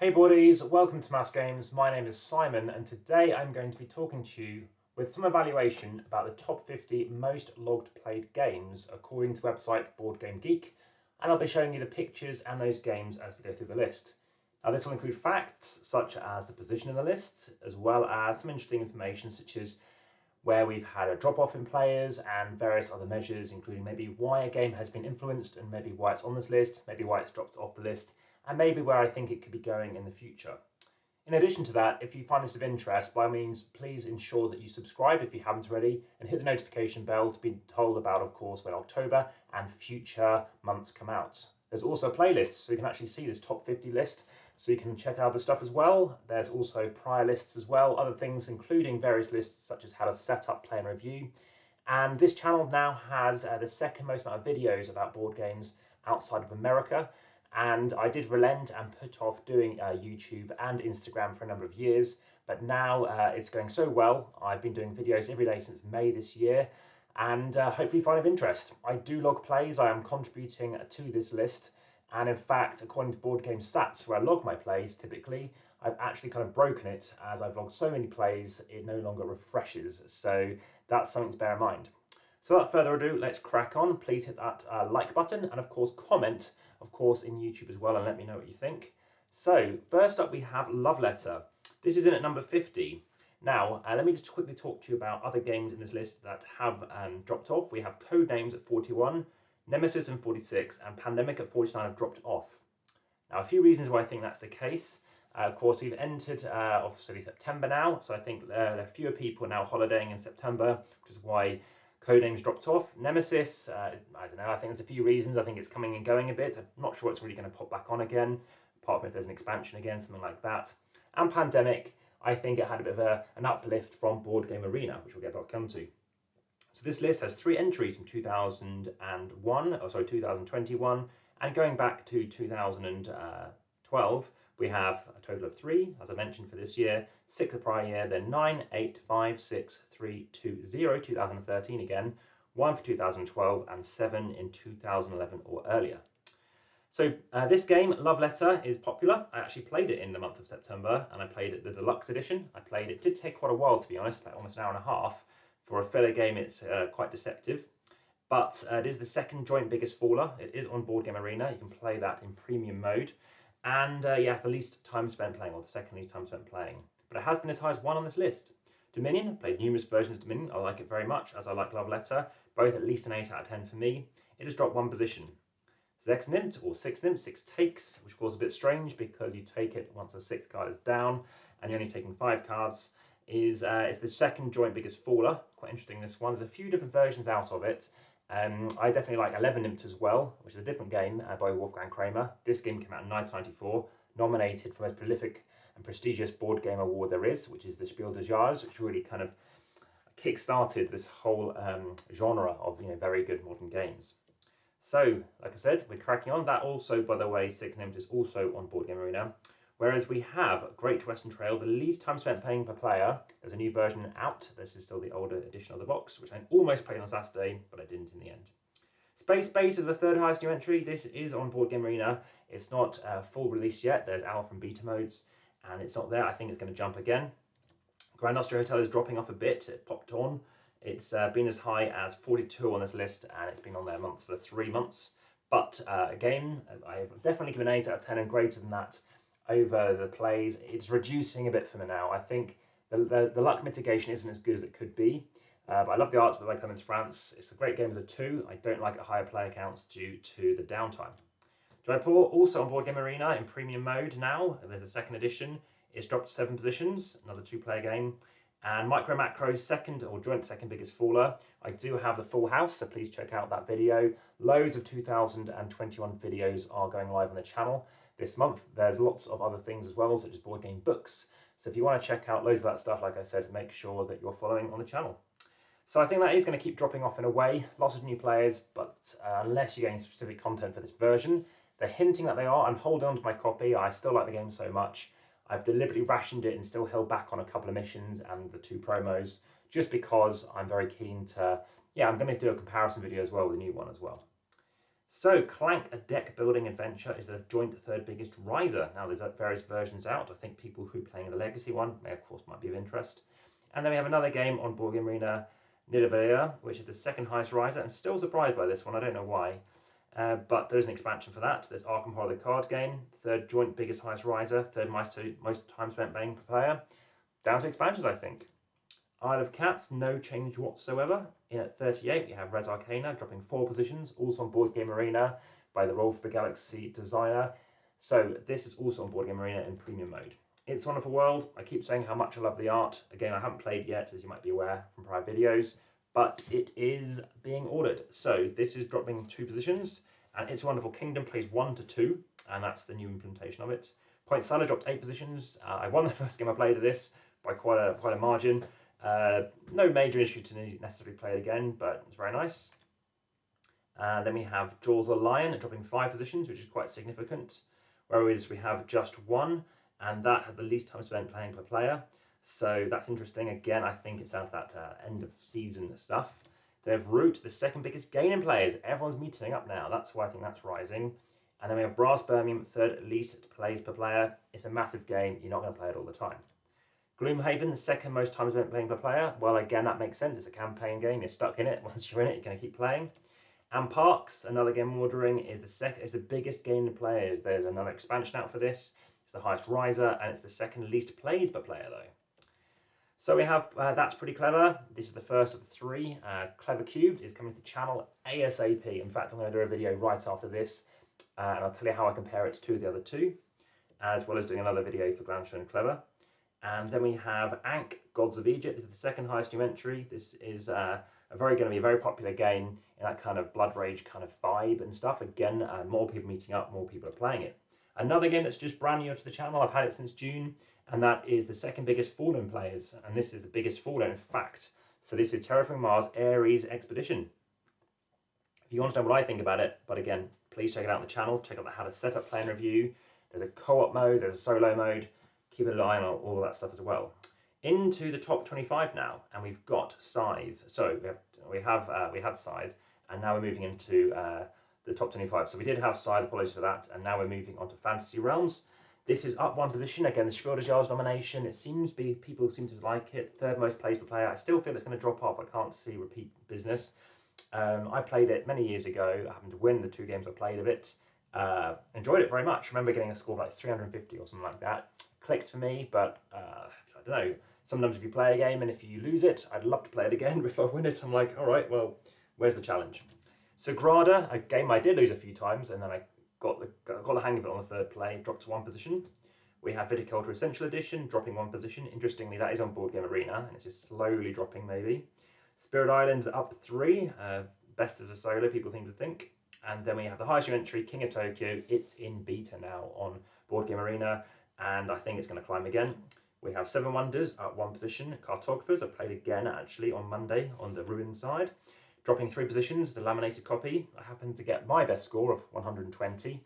Hey buddies, welcome to AmassGames. My name is Simon and today I'm going to be talking to you with some evaluation about the top 50 most logged played games according to the website Board Game Geek, and I'll be showing you the pictures and those games as we go through the list. Now this will include facts such as the position in the list, as well as some interesting information such as where we've had a drop-off in players and various other measures, including maybe why a game has been influenced and maybe why it's on this list, maybe why it's dropped off the list, and maybe where I think it could be going in the future. In addition to that, if you find this of interest, by all means, please ensure that you subscribe if you haven't already and hit the notification bell to be told about, of course, when October and future months come out. There's also a playlist, so you can actually see this top 50 list, so you can check out the stuff as well. There's also prior lists as well, other things including various lists such as how to set up, play and review. And this channel now has the second most amount of videos about board games outside of America. And I did relent and put off doing YouTube and Instagram for a number of years, but now it's going so well. I've been doing videos every day since May this year, and hopefully find of interest. I do log plays, I am contributing to this list, and in fact, according to Board Game Stats, where I log my plays typically, I've actually kind of broken it as I've logged so many plays, it no longer refreshes, so that's something to bear in mind. So without further ado, let's crack on. Please hit that like button and of course comment, of course in YouTube as well, and let me know what you think. So first up we have Love Letter. This is in at number 50. Now let me just quickly talk to you about other games in this list that have dropped off. We have Codenames at 41, Nemesis at 46, and Pandemic at 49 have dropped off. Now a few reasons why I think that's the case. Of course, we've entered obviously September now, so I think there are fewer people now holidaying in September, which is why Codenames dropped off. Nemesis, I don't know, I think there's a few reasons. I think it's coming and going a bit. I'm not sure it's really going to pop back on again, apart from if there's an expansion again, something like that. And Pandemic, I think it had a bit of an uplift from Board Game Arena, which we'll get back to. So this list has 3 entries from 2021, and going back to 2012, we have a total of 3, as I mentioned, for this year, 6 the prior year, then 9, 8, 5, 6, 3, 2, 0, 2013 again, 1 for 2012, and 7 in 2011 or earlier. So this game, Love Letter, is popular. I actually played it in the month of September, and I played it the deluxe edition. It did take quite a while, to be honest, about almost an hour and a half. For a filler game, it's quite deceptive. But it is the second joint biggest faller. It is on Board Game Arena. You can play that in premium mode. And yeah, the least time spent playing, or the second least time spent playing. But it has been as high as 1 on this list. Dominion, I've played numerous versions of Dominion. I like it very much, as I like Love Letter. Both at least an 8 out of 10 for me. It has dropped 1 position. Sexnimt, or Sixnimt, 6 takes, which of course is a bit strange because you take it once the 6th card is down, and you're only taking 5 cards. It's the second joint biggest faller. Quite interesting, this one. There's a few different versions out of it. I definitely like 11nimt as well, which is a different game by Wolfgang Kramer. This game came out in 1994, nominated for the most prolific and prestigious board game award there is, which is the SPIEL.digital, which really kind of kick-started this whole genre of very good modern games. So, like I said, we're cracking on. That also, by the way, Sixnimt is also on Board Game Arena. Whereas we have Great Western Trail, the least time spent playing per player. There's a new version out. This is still the older edition of the box, which I almost played on Saturday, but I didn't in the end. Space Base is the 3rd highest new entry. This is on Board Game Arena. It's not full release yet. There's alpha and beta modes, and it's not there. I think it's going to jump again. Grand Austria Hotel is dropping off a bit. It popped on. It's been as high as 42 on this list, and it's been on there for 3 months. But again, I've definitely given 8 out of 10 and greater than that over the plays. It's reducing a bit for me now. I think the luck mitigation isn't as good as it could be. But I love the arts by Clemens France. It's a great game as a 2. I don't like it at higher player counts due to the downtime. Jaipur, also on Board Game Arena in premium mode now. There's a 2nd edition. It's dropped 7 positions, another 2-player game. And Micro Macro's joint second biggest faller. I do have the full house, so please check out that video. Loads of 2021 videos are going live on the channel this month. There's lots of other things as well, such as board game books. So if you want to check out loads of that stuff, like I said, make sure that you're following on the channel. So I think that is going to keep dropping off in a way. Lots of new players, but unless you're getting specific content for this version, they're hinting that they are. I'm holding on to my copy. I still like the game so much. I've deliberately rationed it and still held back on a couple of missions and the 2 promos, just because I'm very keen to, I'm going to do a comparison video as well with the new one as well. So Clank, a deck building adventure, is the joint third biggest riser. Now there's various versions out. I think people who are playing the legacy one may, of course, might be of interest. And then we have another game on Board Game Arena, Nidavellir, which is the second highest riser. I'm still surprised by this one. I don't know why. But there's an expansion for that. There's Arkham Horror, the card game, third joint biggest highest riser, third most time spent playing per player. Down to expansions, I think. Isle of Cats, no change whatsoever. In at 38, you have Res Arcana dropping 4 positions, also on Board Game Arena by the Roll for the Galaxy designer. So this is also on Board Game Arena in premium mode. It's a Wonderful World. I keep saying how much I love the art. A game I haven't played yet, as you might be aware from prior videos, but it is being ordered. So this is dropping 2 positions, and It's a Wonderful Kingdom plays 1 to 2, and that's the new implementation of it. Point Salad dropped 8 positions. I won the first game I played of this by quite a margin. No major issue to necessarily play it again, but it's very nice. Then we have Jaws the Lion dropping 5 positions, which is quite significant. Whereas we have Just One, and that has the least time spent playing per player. So that's interesting. Again, I think it's out of that end of season stuff. They have Root, the second biggest gain in players. Everyone's meeting up now. That's why I think that's rising. And then we have Brass Birmingham, third least plays per player. It's a massive game. You're not going to play it all the time. Gloomhaven, the second most time spent playing per player. Well, again, that makes sense. It's a campaign game. You're stuck in it. Once you're in it, you're going to keep playing. And Parks, another game ordering, is the biggest game in players. There's another expansion out for this. It's the highest riser, and it's the second least plays per player, though. So we have That's Pretty Clever. This is the first of the 3. Clever Cubed is coming to the channel ASAP. In fact, I'm going to do a video right after this, and I'll tell you how I compare it to the other 2, as well as doing another video for Glanshire and Clever. And then we have Ankh, Gods of Egypt. This is the second highest new entry. This is going to be a very popular game in that kind of Blood Rage kind of vibe and stuff. Again, more people meeting up, more people are playing it. Another game that's just brand new to the channel, I've had it since June, and that is the second biggest Fallen players. And this is the biggest Fallen, in fact. So this is Terraforming Mars Ares Expedition. If you want to know what I think about it, but again, please check it out on the channel. Check out how to set up, play, and review. There's a co-op mode, there's a solo mode. Keep an eye on all that stuff as well. Into the top 25 now, and we've got Scythe. So we had Scythe, and now we're moving into the top 25. So we did have Scythe, apologies for that, and now we're moving on to Fantasy Realms. This is up 1 position. Again, the SPIEL.digital nomination. People seem to like it. Third most plays per player. I still feel it's going to drop off. I can't see repeat business. I played it many years ago. I happened to win the 2 games I played of it. Enjoyed it very much. Remember getting a score of like 350 or something like that. Clicked for me, but I don't know. Sometimes if you play a game and if you lose it, I'd love to play it again. But if I win it, I'm like, all right, well, where's the challenge? Sagrada, a game I did lose a few times, and then I got the hang of it on the 3rd play, dropped to 1 position. We have Viticulture Essential Edition, dropping 1 position. Interestingly, that is on Board Game Arena, and it's just slowly dropping maybe. Spirit Island up 3, best as a solo, people seem to think. And then we have the highest new entry, King of Tokyo. It's in beta now on Board Game Arena, and I think it's going to climb again. We have 7 Wonders at 1 position. Cartographers, I played again actually on Monday on the Ruin side. Dropping 3 positions, the laminated copy. I happened to get my best score of 120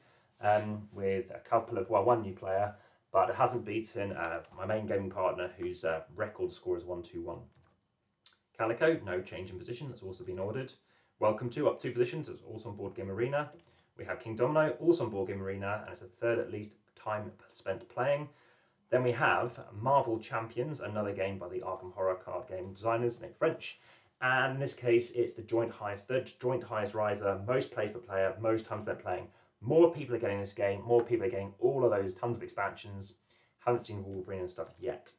with a couple of, well, 1 new player, but it hasn't beaten my main gaming partner whose record score is 121. Calico, no change in position, that's also been ordered. Welcome to, up 2 positions, it's also on Board Game Arena. We have King Domino, also on Board Game Arena, and it's the 3rd at least time spent playing. Then we have Marvel Champions, another game by the Arkham Horror card game designers, Nick French. And in this case, it's the third joint highest riser, most plays per player, most time spent playing. More people are getting this game, more people are getting all of those tons of expansions. Haven't seen Wolverine and stuff yet.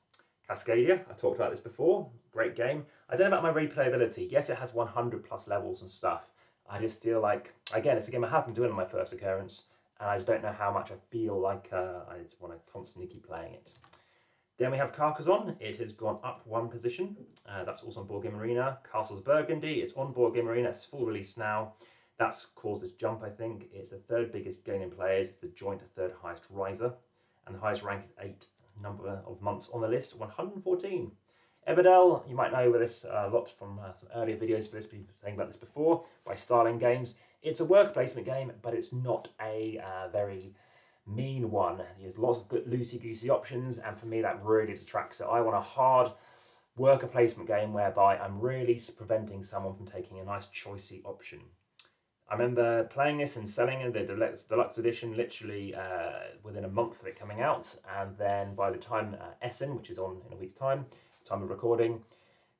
Cascadia, I talked about this before, great game. I don't know about my replayability. Yes, it has 100 plus levels and stuff. I just feel like, again, it's a game I have been doing on my first occurrence, and I just don't know how much I feel like I just want to constantly keep playing it. Then we have Carcassonne. It has gone up 1 position. That's also on Board Game Arena. Castles Burgundy, it's on Board Game Arena. It's full release now. That's caused this jump, I think. It's the 3rd biggest gain in players. It's the joint 3rd highest riser. And the highest rank is 8 number of months on the list, 114. Everdell, you might know this a lot from some earlier videos for this, people saying about this before, by Starling Games. It's a worker placement game, but it's not a very mean one. There's lots of good loosey-goosey options, and for me that really detracts it. I want a hard worker placement game whereby I'm really preventing someone from taking a nice choicey option. I remember playing this and selling in the deluxe edition literally within a month of it coming out, and then by the time Essen, which is on in a week's time of recording,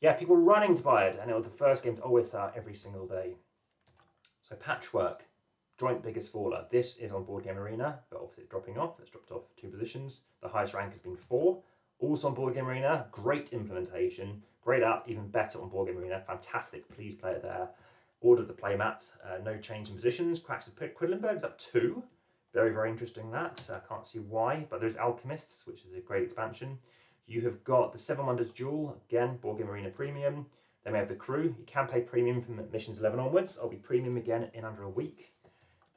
yeah, people were running to buy it, and it was the first game to always sell out every single day. So Patchwork, joint biggest faller. This is on Board Game Arena, but obviously it's dropping off. It's dropped off 2 positions. The highest rank has been 4. Also on Board Game Arena, great implementation, great app, even better on Board Game Arena. Fantastic, please play it there. Ordered the playmat, no change in positions. Cracks of Quedlinburg's up 2. Very, very interesting that. I can't see why, but there's Alchemists, which is a great expansion. You have got the Seven Wonders Duel, again, Board Game Arena Premium. Then we have the Crew. You can play Premium from missions 11 onwards. I'll be Premium again in under a week.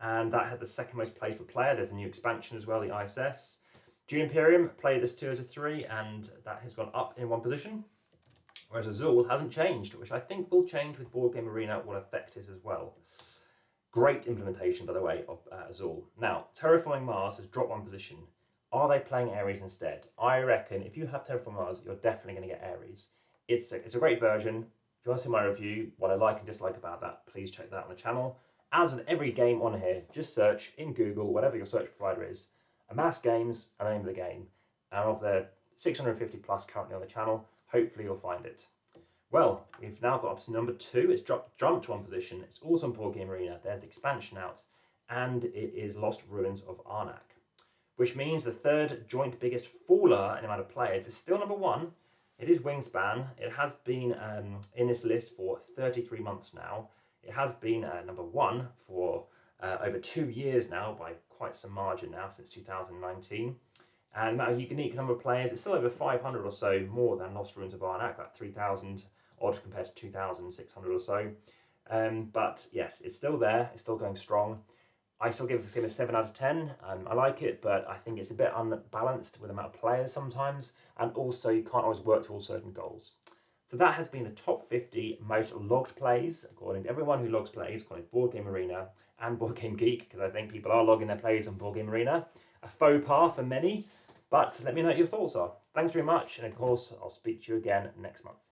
And that had the second most plays per player. There's a new expansion as well, the ISS. Dune Imperium, played this 2 as a 3, and that has gone up in 1 position. Whereas Azul hasn't changed, which I think will change with Board Game Arena, will affect it as well. Great implementation, by the way, of Azul. Now, Terraforming Mars has dropped 1 position. Are they playing Ares instead? I reckon if you have Terraforming Mars, you're definitely going to get Ares. It's a great version. If you want to see my review, what I like and dislike about that, please check that on the channel. As with every game on here, just search in Google, whatever your search provider is, AmassGames and the name of the game. And of the 650 plus currently on the channel, hopefully you'll find it. Well, we've now got up to number 2. It's jumped 1 position. It's also on Board Game Arena. There's the expansion out, and it is Lost Ruins of Arnak, which means the 3rd joint biggest faller in amount of players is still number 1. It is Wingspan. It has been in this list for 33 months now. It has been number 1 for over 2 years now, by quite some margin now, since 2019. And that unique number of players, it's still over 500 or so more than Lost Ruins of Arnak, about 3,000 odd compared to 2,600 or so. But yes, it's still there. It's still going strong. I still give this game a 7 out of 10. I like it, but I think it's a bit unbalanced with the amount of players sometimes, and also you can't always work towards certain goals. So that has been the top 50 most logged plays, according to everyone who logs plays, according to Board Game Arena and Board Game Geek, because I think people are logging their plays on Board Game Arena. A faux pas for many, but let me know what your thoughts are. Thanks very much, and of course, I'll speak to you again next month.